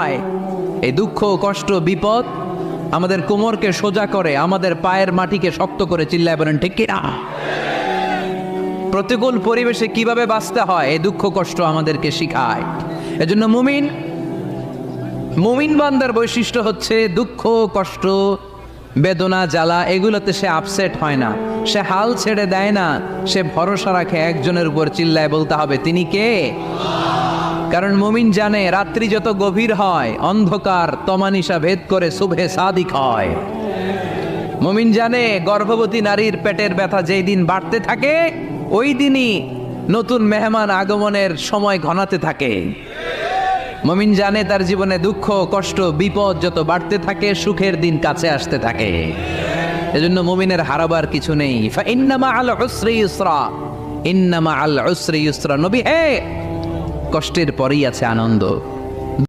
হয়, এই দুঃখ কষ্ট বিপদ আমাদের কোমরকে সোজা করে, আমাদের পায়ের মাটিকে শক্ত করে। চিল্লায় বলেন ঠিক কিনা? প্রতিকূল পরিবেশে কিভাবে বাঁচতে হয় এই দুঃখ কষ্ট আমাদেরকে শিখায়। এজন্য মুমিন বান্দার বৈশিষ্ট্য হচ্ছে দুঃখ কষ্ট বেদনা জ্বালা এগুলোতে সে আপসেট হয় না, সে হাল ছেড়ে দেয় না, সে ভরসা রাখে একজনের উপর। চিল্লায় বলতে হবে তিনি কে? কারণ মুমিন জানে রাত্রি যত গভীর হয় অন্ধকার তমানিসা ভেদ করে সুবহে সাদিক হয়। মুমিন জানে গর্ভবতী নারীর পেটের ব্যথা যেই দিন বাড়তে থাকে ওই দিনই নতুন মেহমান আগমনের সময় ঘনাতে থাকে। মুমিন জানে তার জীবনে দুঃখ কষ্ট বিপদ যত বাড়তে থাকে সুখের দিন কাছে আসতে থাকে। এজন্য মুমিনের হারাবার কিছু নেই। ফাইন্না মাআল উসরি ইউসরা, ইন্না মাআল উসরি ইউসরা। নবী হে, কষ্টের পরেই আছে আনন্দ।